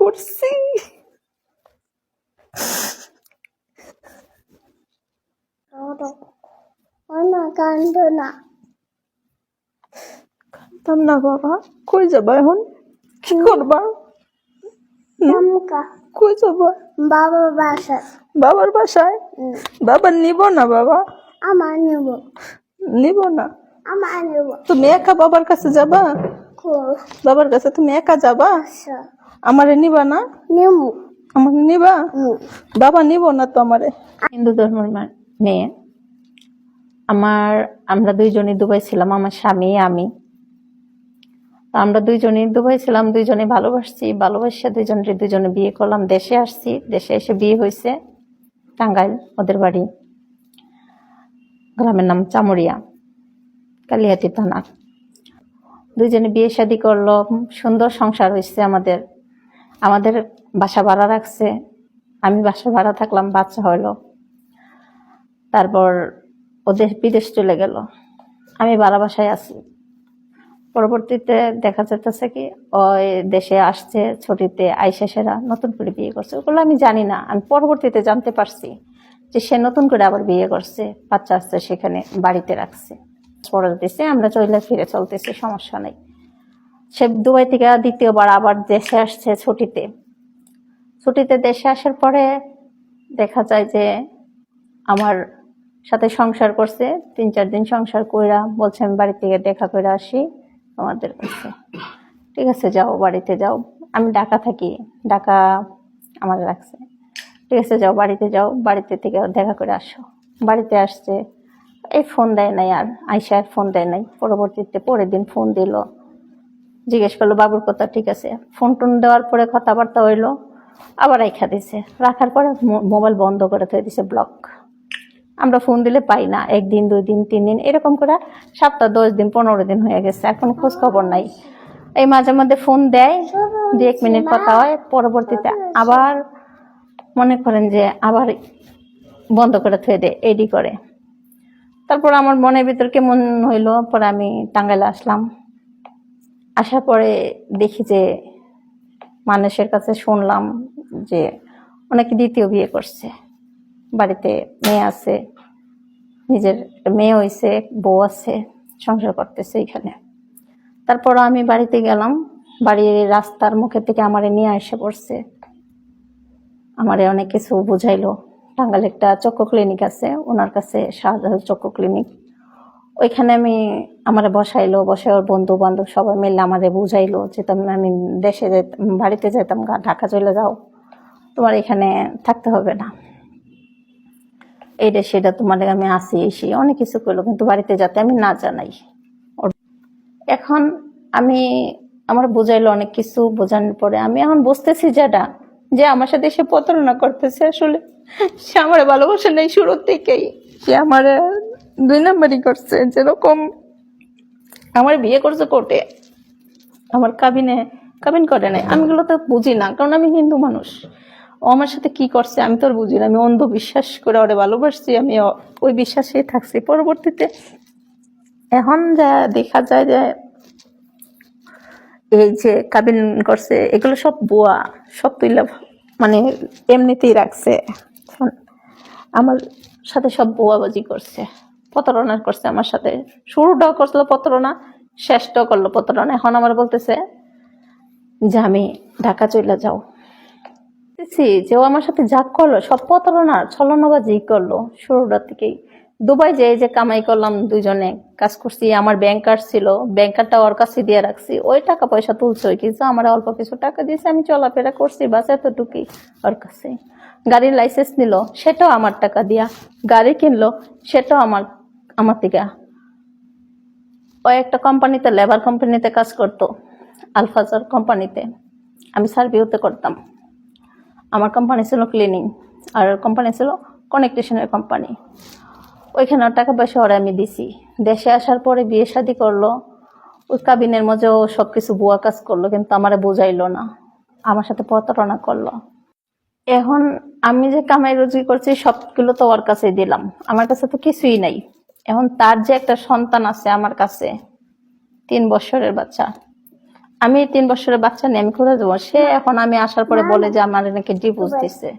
করছি। কান্দো না। কান্দতাম না বাবা। কই যাবা এখন? কি করবা? কই যাবা? বাবার বাসায়। বাবার বাসায়? বাবা নিব না বাবা। আমার নেব। নিব না। আমার নেব। তুমি একা বাবার কাছে যাবা? বাবার কাছে তুমি একা যাবা? আমারে নিবা না? নেব। আমাকে নিবা? বাবা নিব না তো আমারে। হিন্দু ধর্মের মেয়ে। আমরা দুইজনই দুবাই ছিলাম, আমার স্বামী আমি। আমরা দুইজনই দুবাই ছিলাম, দুইজনে ভালোবাসছি, ভালোবাসা দুইজনে বিয়ে করলাম। দেশে আসছি, দেশে এসে বিয়ে হয়েছে টাঙ্গাইল, ওদের বাড়ি। গ্রামের নাম চামুরিয়া, কালিহাতি থানা। দুইজনে বিয়ে শাদী করলো, সুন্দর সংসার হয়েছে আমাদের। আমাদের বাসা ভাড়া রাখছে, আমি বাসা ভাড়া থাকলাম, বাচ্চা হইলো। তারপর ওদের বিদেশ চলে গেল, আমি ভাড়া বাসায় আছি। পরবর্তীতে দেখা যাচ্ছে কি ওই দেশে আসছে ছুটিতে, আইসা সেরা নতুন করে বিয়ে করছে। ওগুলো আমি জানি না, আমি পরবর্তীতে জানতে পারছি যে সে নতুন করে আবার বিয়ে করছে, বাচ্চা আসছে, সেখানে বাড়িতে রাখছে, পড়া দিচ্ছে, আমরা চলে ফিরে চলতেছি, সমস্যা নেই। সে দুবাই থেকে দ্বিতীয়বার আবার দেশে আসছে ছুটিতে দেশে আসার পরে দেখা যায় যে আমার সাথে সংসার করছে। 3-4 দিন সংসার কইরা বলছে আমি বাড়ি থেকে দেখা করে আসি তোমাদের কাছে। ঠিক আছে যাও, বাড়িতে যাও। আমি ঢাকা থাকি, ঢাকা আমার রাখছে। ঠিক আছে যাও, বাড়িতে যাও, বাড়িতে থেকে দেখা করে আসো। বাড়িতে আসছে, এই ফোন দেয় নাই, আর আইসা আর ফোন দেয় নাই। পরবর্তীতে পরের দিন ফোন দিল, জিজ্ঞেস করলো বাবুর কথা। ঠিক আছে, ফোন টোন দেওয়ার পরে কথাবার্তা হইলো, আবার রাখা দিছে। রাখার পরে মোবাইল বন্ধ করে থয়ে দিছে, ব্লক। আমরা ফোন দিলে পাই না, 1 দিন 2 দিন 3 দিন এরকম করে সপ্তাহ 10 দিন 15 দিন হয়ে গেছে, এখন খোঁজ খবর নাই। এই মাঝে মধ্যে ফোন দেয়, 2-1 মিনিট কথা হয়, পরবর্তীতে আবার মনে করেন যে আবার বন্ধ করে থয়ে দেয়, এডি করে। তারপর আমার মনের ভিতর কেমন হইলো, পরে আমি টাঙ্গাইলে আসলাম। আসার পরে দেখি যে মানুষের কাছে শুনলাম যে অনেকে দ্বিতীয় বিয়ে করছে, বাড়িতে মেয়ে আছে, নিজের মেয়ে হয়েছে, বউ আছে, সংসার করতেছে এখানে। তারপর আমি বাড়িতে গেলাম, বাড়ির রাস্তার মুখে থেকে আমারে নিয়ে এসে পড়ছে, আমারে অনেক কিছু বুঝাইলো। টাঙ্গাইলে একটা চক্ষু ক্লিনিক আছে, ওনার কাছে শাহজালাল চক্ষু ক্লিনিক, ওইখানে আমারে বসাইলো, বসে ওর বন্ধু বান্ধব সবাই মিলে আমাদের বুঝাইলো যে আমি দেশে বাড়িতে যেতাম, ঢাকা চলে যাও, তোমার এখানে থাকতে হবে না, এইটা সেটা তোমার আমি আসি এসি অনেক কিছু করলো, কিন্তু বাড়িতে যাতে আমি না জানাই। এখন আমার বুঝাইলো অনেক কিছু, বোঝানোর পরে আমি এখন বুঝতেছি যেটা যে আমার সাথে সে প্রতারণা করতেছে। আসলে সে আমার ভালোবাসা নেই শুরুর থেকেই, সে আমার 2 নম্বরই করছে। যেরকম আমার বিয়ে করছে কোর্টে, আমার কাবিন করে নাই, আমি এগুলো তো বুঝি না, কারণ আমি হিন্দু মানুষ। ও আমার সাথে কি করছে আমি তো আর বুঝি না, আমি অন্ধ বিশ্বাস করে ওরে ভালোবাসছি, আমি ওই বিশ্বাসেই থাকছি। পরবর্তীতে এখন যা দেখা যায় যে এই যে কাবিন করছে এগুলো সব বুয়া, সব তুইলা মানে এমনিতেই রাখছে। আমার সাথে সব বুয়াবাজি করছে, প্রতারণা করছে আমার সাথে। শুরুটাও করছিল প্রতারণা, শেষটাও করলো প্রতারণা। এখন আমার বলতেছে যে আমি ঢাকা চলে যাও, যে ও আমার সাথে যা করলো সব প্রতারণা, ছলনাবাজি করলো শুরুটা থেকেই। দুবাই যে কামাই করলাম, দুইজনে কাজ করছি, আমার ব্যাংকার ছিল, ব্যাংকারটা ওর কাছে দিয়ে রাখছি, ওই টাকা পয়সা তুলছে কিছু, আমার অল্প কিছু টাকা দিয়েছে, আমি চলাফেরা করছি, বাস এতটুকুই ওর কাছে। গাড়ির লাইসেন্স নিল, সেটাও আমার টাকা দিয়া। গাড়ি কিনলো, সেটাও আমার থেকে। ওই একটা কোম্পানিতে, লেবার কোম্পানিতে কাজ করতো, আলফাজার কোম্পানিতে, আমি সার্ভিউতে করতাম। আমার কোম্পানি ছিল ক্লিনিং, আর কোম্পানি ছিল কানেকশনের কোম্পানি। ওইখানে টাকা পয়সা ওরা আমি দিছি। দেশে আসার পরে বিয়ে শাদী করলো, ওই কাবিনের মধ্যেও সবকিছু বুয়া কাজ করলো, কিন্তু আমারে বুঝাইলো না, আমার সাথে প্রতারণা করলো। এখন আমি যে কামাই রুজি করছি সবগুলো তো ওর কাছে দিলাম, আমার কাছে তো কিছুই নাই। এখন তার যে একটা সন্তান আছে আমার কাছে, 3 বছরের বাচ্চা, আমি 3 বছরের বাচ্চা নিয়ে আমি কোথায় যাবো? সে এখন আমি আসার পরে বলে যে আমার নাকি ডিভোর্স দিছে।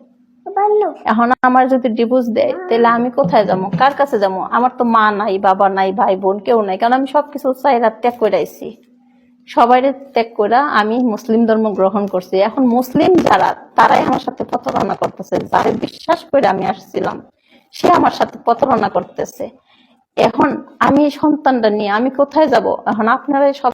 বানু এখন আমার যদি ডিভোর্স দেয় তাহলে আমি কোথায় যাবো, কার কাছে যাবো? আমার তো মা নাই, বাবা নাই, ভাই বোন কেউ নাই, কারণ আমি সবকিছু চাইরা ত্যাগ করে আইছি। সবাই ত্যাগ করে আমি মুসলিম ধর্ম গ্রহণ করছি। এখন মুসলিম যারা তারাই আমার সাথে প্রতারণা করতেছে, যারে বিশ্বাস করে আমি আসছিলাম সে আমার সাথে প্রতারণা করতেছে। এখন আমি সন্তানটা নিয়ে আমি কোথায় যাব? এখন আপনারা সব